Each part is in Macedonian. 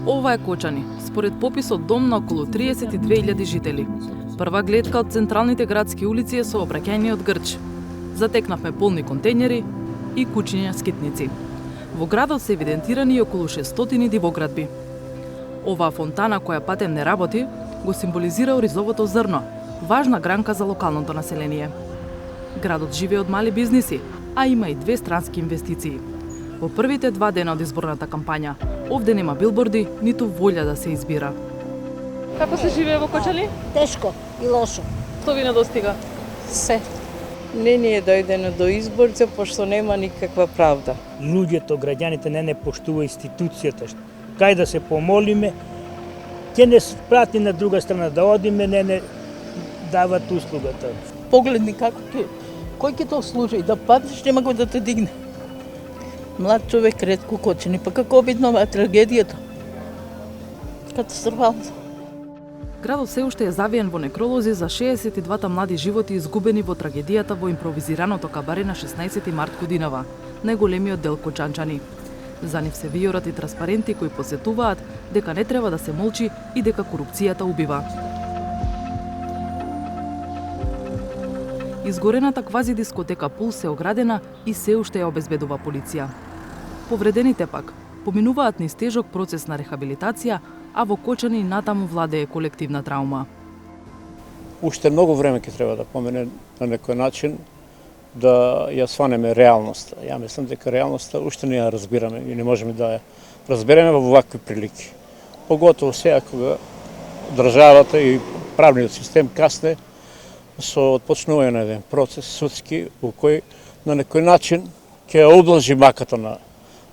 Ова е Кочани, според пописот дом на околу 32.000 жители. Прва гледка од централните градски улици е со обраќање од Грч. Затекнавме полни контејнери и кучиња скитници. Во градот се евидентирани и околу 600 дивоградби. Оваа фонтана која патем не работи, го символизира оризовото зрно, важна гранка за локалното население. Градот живее од мали бизниси, а има и 2 странски инвестиции. Во првите 2 дена од изборната кампања, овде нема билборди, ниту волја да се избира. Како се живее во Кочани? Тешко и лошо. Што ви недостига? Се. Не ни е дојдено до изборите, пошто нема никаква правда. Луѓето, граѓаните не поштува институцијата. Кај да се помолиме, ќе не прати на друга страна да одиме, не дават услугата. Погледни како кој ќе то служи, да паднеш нема го да те дигне. Млад човек ретко Кочани, па како обиднова трагедијата. Катастрофално. Градот се уште е завиен во некролози за 62 млади животи изгубени во трагедијата во импровизираното кабаре на 16 март годинава, најголемиот дел кочанчани. За нив се виорат и транспаренти кои посетуваат дека не треба да се молчи и дека корупцијата убива. Изгорената квази дискотека Пулс е оградена и се уште ја обезбедува полиција. Повредените пак поминуваат низ тежок процес на рехабилитација, а во Кочани натаму владее колективна траума. Уште многу време ќе треба да помине на некој начин да ја сванеме реалноста. Ја мислам дека реалноста уште не ја разбираме и не можеме да ја разбереме во вакви прилики. Поготово сега кога државата и правниот систем касне со отпочнување на еден процес судски во кој на некој начин ќе ја облажи маката на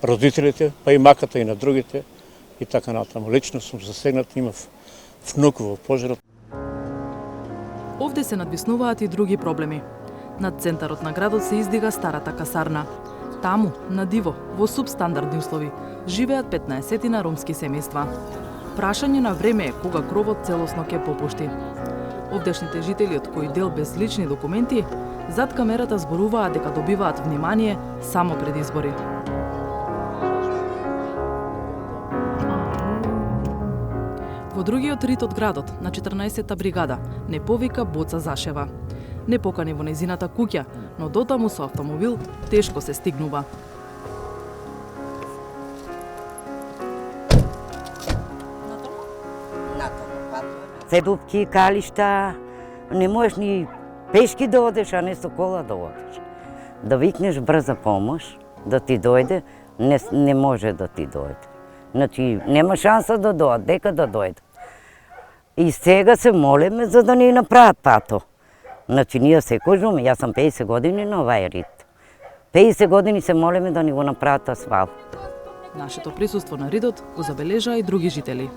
родителите, па и маката и на другите и така натаму. Лично сум засегнат, имав внук во пожарот. Овде се надвиснуваат и други проблеми. Над центарот на градот се издига старата касарна. Таму, на диво, во субстандардни услови, живеат 15 ромски семејства. Прашање на време е кога кровот целосно ќе попушти. Овдешните жители, од кои дел без лични документи, зад камерата зборуваат дека добиваат внимание само пред избори. Во другиот рит од градот, на 14-та бригада, не повика Боца Зашева. Не покани во нејзината куќа, но дотаму со автомобил тешко се стигнува. Се дупки, калишта, не можеш ни пешки да одеш, а не со кола да одеш. Да викнеш брза помош, да ти дојде, не може да ти дојде. Значи, нема шанса да дојде, дека да дојде. И сега се молиме за да ни направат пато. Значи, ние се кажуваме, јас сам 50 години на овај рит. 50 години се молиме да ни го направат асфалт. Нашето присуство на ридот го забележаа и други жители.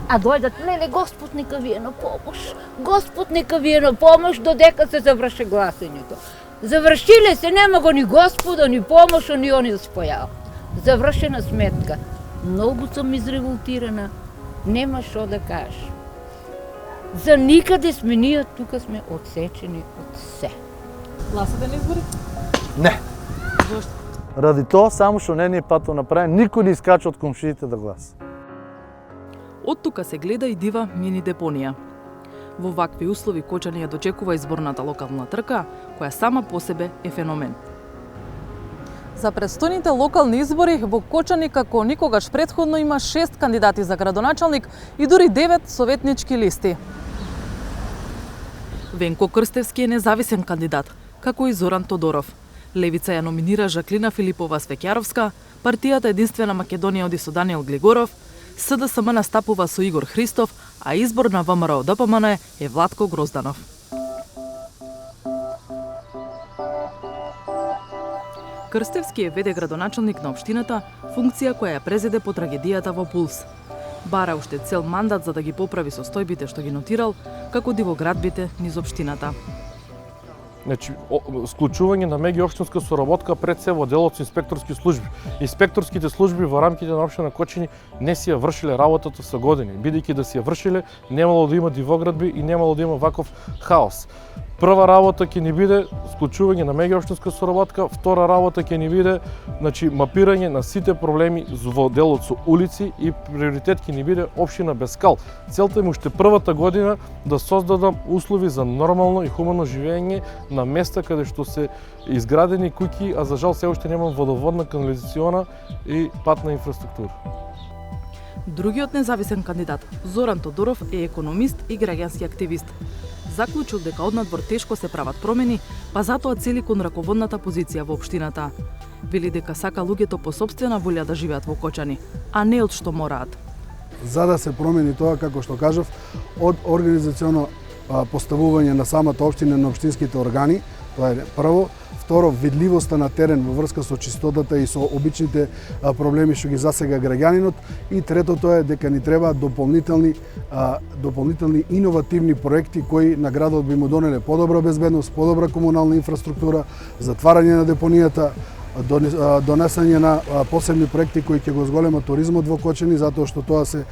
А дојдат, леле, Господ нека ви е на помош. Господ нека ви е на помош додека се заврши гласењето. Завршиле се, нема го ни Господа, ни помош, ни они спојал. Завршена сметка. Многу сум изреволтирана. Нема шо да кажеш. За никаде сме ние, тука сме одсечени од се. Гласате на избори? Не. Зошто? Ради тоа, само што не ни е пато направен, никој не искача од комшиите да гласа. Од тука се гледа и дива мини депонија. Во вакви услови Кочани ја дочекува изборната локална трка, која сама по себе е феномен. За предстојните локални избори во Кочани како никогаш претходно има 6 кандидати за градоначалник и дури 9 советнички листи. Венко Крстевски е независен кандидат, како и Зоран Тодоров. Левица ја номинира Жаклина Филипова Свеќаровска, партијата Единствена Македонија оди со Даниел Глигоров, СДСМ настапува со Игор Христов, а избор на ВМРО ДПМН е Владко Грозданов. Крстевски е веде градоначалник на општината, функција која ја презеде по трагедијата во Пулс. Бара уште цел мандат за да ги поправи состојбите што ги нотирал, како дивоградбите низ општината. Значи, склучување на меѓуопштинска соработка пред се во делот со инспекторски служби. Инспекторските служби во рамките на општина Кочани не си ја вршиле работата со години, бидејќи да си ја вршиле немало да има дивоградби и немало да има ваков хаос. Прва работа ќе ни биде склучување на меѓуопштинска соработка, втора работа ќе ни биде мапирање на сите проблеми во делот со улици и приоритет ќе ни биде општина Бескал. Целта е уште првата година да создадам услови за нормално и хумано живење на места каде што се изградени куќи, а за жал се уште нема водоводна, канализациона и патна инфраструктура. Другиот независен кандидат, Зоран Тодоров, е економист и граѓански активист. Заклучил дека однадвор тешко се прават промени, па затоа цели кон раководната позиција во општината. Вели дека сака луѓето по сопствена волја да живеат во Кочани, а не од што мораат. За да се промени тоа, како што кажав, од организационо поставување на самата општина на општинските органи, тоа е прво. Второ, видливоста на терен во врска со чистотата и со обичните проблеми што ги засега граѓанинот. И третото е дека ни требаат дополнителни иновативни проекти кои на градот би му донеле подобра безбедност, подобра комунална инфраструктура, затварање на депонијата, донесање на посебни проекти кои ќе го зголемат туризмот во Кочани, затоа што тоа се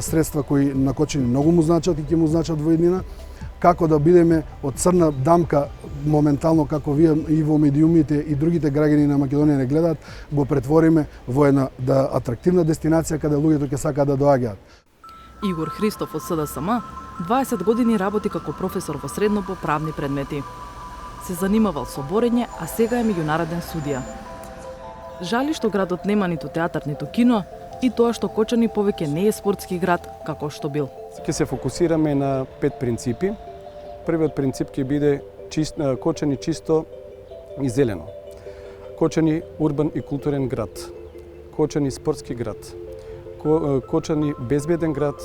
средства кои на Кочани многу му значат и ќе му значат во иднина. Како да бидеме од црна дамка моментално, како вие и во медиумите и другите граѓани на Македонија не гледаат, го претвориме во една атрактивна дестинација каде луѓето ќе сакаат да доаѓаат. Игор Христов од СДСМ 20 години работи како професор во средно по правни предмети. Се занимавал со борење, а сега е меѓународен судија. Жали што градот нема ниту театар, ниту кино, и тоа што Кочани повеќе не е спортски град како што бил. Ќе се фокусираме на 5 принципи. Првиот принцип ќе биде Кочани чисто и зелено. Кочани урбан и културен град. Кочани спортски град. Кочани безбеден град.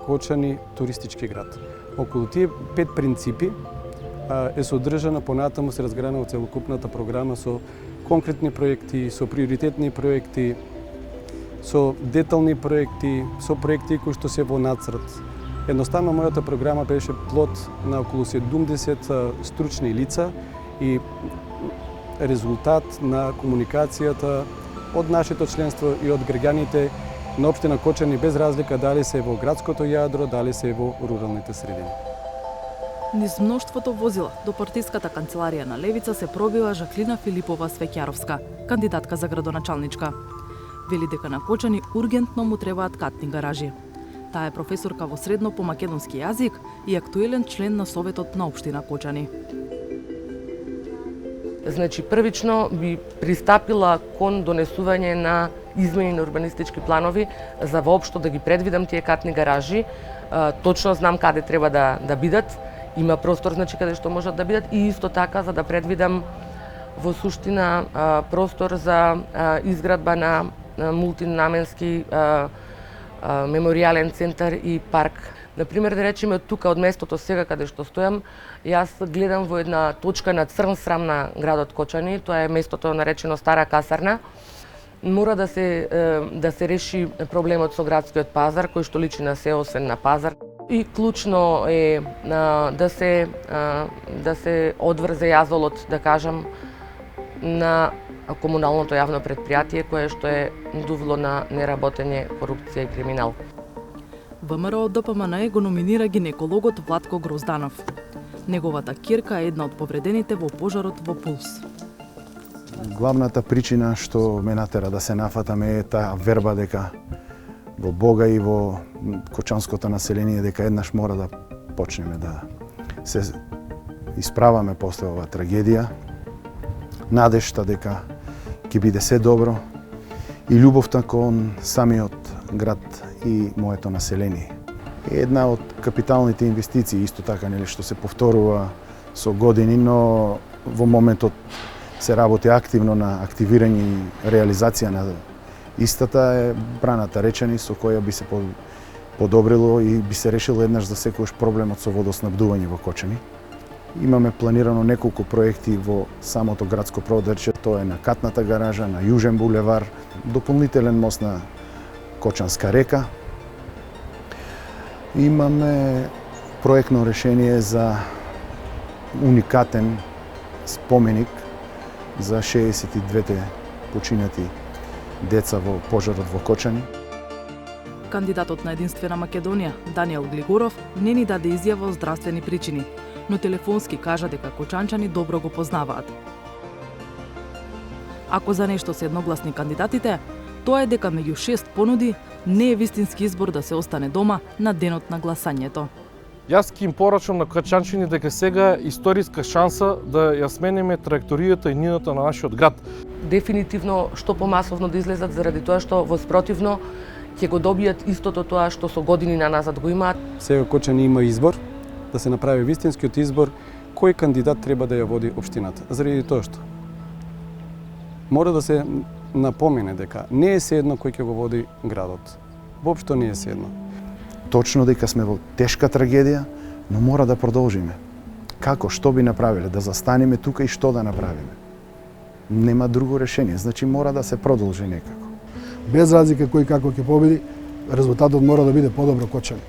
Кочани туристички град. Околу тие 5 принципи е содржана понатаму се разграна во целокупната програма со конкретни проекти, со приоритетни проекти, со детални проекти, со проекти кои што се во нацрт. Едноставно, мојата програма беше плод на околу 70 стручни лица и резултат на комуникацијата од нашето членство и од граѓаните на општина Кочани, без разлика дали се во градското јадро, дали се во руралните средини. Низ мноштвото возила до партиската канцеларија на Левица се пробива Жаклина Филипова Свеќаровска, кандидатка за градоначалничка. Вели дека на Кочани ургентно му требаат катни гаражи. Таа е професорка во средно по македонски јазик и актуелен член на Советот на општина Кочани. Значи, првично би пристапила кон донесување на измени на урбанистички планови за воопшто да ги предвидам тие катни гаражи. Точно знам каде треба да бидат. Има простор, значи, каде што можат да бидат, и исто така за да предвидам во суштина простор за изградба на мултинаменски меморијален центар и парк. Например, да речеме, тука од местото сега каде што стојам, јас гледам во една точка на црн срам на градот Кочани, тоа е местото наречено Стара касарна. Мора да се реши проблемот со градскиот пазар, кој што личи на се освен на пазар. И клучно е да се одврзе јазолот, да кажам, на комуналното јавно предпријатие кое што е дувло на неработење, корупција и криминал. ВМРО ДПМН го номинира гинекологот Владко Грозданов. Неговата ќерка е една од повредените во пожарот во Пулс. Главната причина што ме натера да се нафатаме е таа верба дека во Бога и во кочанското население дека еднаш мора да почнеме да се исправаме после оваа трагедија. Надежта дека ќе биде се добро и љубовта кон самиот град и моето население. Една од капиталните инвестиции, исто така, нели, што се повторува со години, но во моментот се работи активно на активирање и реализација на истата е браната Речани, со која би се подобрило и би се решило еднаш за секојаш проблемот со водоснабдување во Кочани. Имаме планирано неколку проекти во самото градско продречје, тоа е на Катната гаража, на Јужен булевар, дополнителен мост на Кочанска река. Имаме проектно решение за уникатен споменик за 62-те починати деца во пожарот во Кочани. Кандидатот на Единствена Македонија, Даниел Глигоров, не ни даде изјава о здравствени причини, но телефонски кажа дека кочанчани добро го познаваат. Ако за нешто се едногласни кандидатите, тоа е дека меѓу 6 понуди не е вистински избор да се остане дома на денот на гласањето. Јас ќе им порачам на качанчини дека сега е историска шанса да ја смениме траекторијата и нината на нашиот град. Дефинитивно што помасовно да излезат заради тоа што во спротивно ќе го добијат истото тоа што со години наназад го имаат. Сега Кочани има избор, да се направи вистинскиот избор кој кандидат треба да ја води општината. Заради тоа што мора да се напомене дека не е седно кој ќе го води градот. Воопшто не е седно. Точно дека сме во тешка трагедија, но мора да продолжиме. Како, што би направиле? Да застанеме тука и што да направиме? Нема друго решение, значи мора да се продолжи некако. Без разлика кој како ќе победи, резултатот мора да биде подобро Кочани.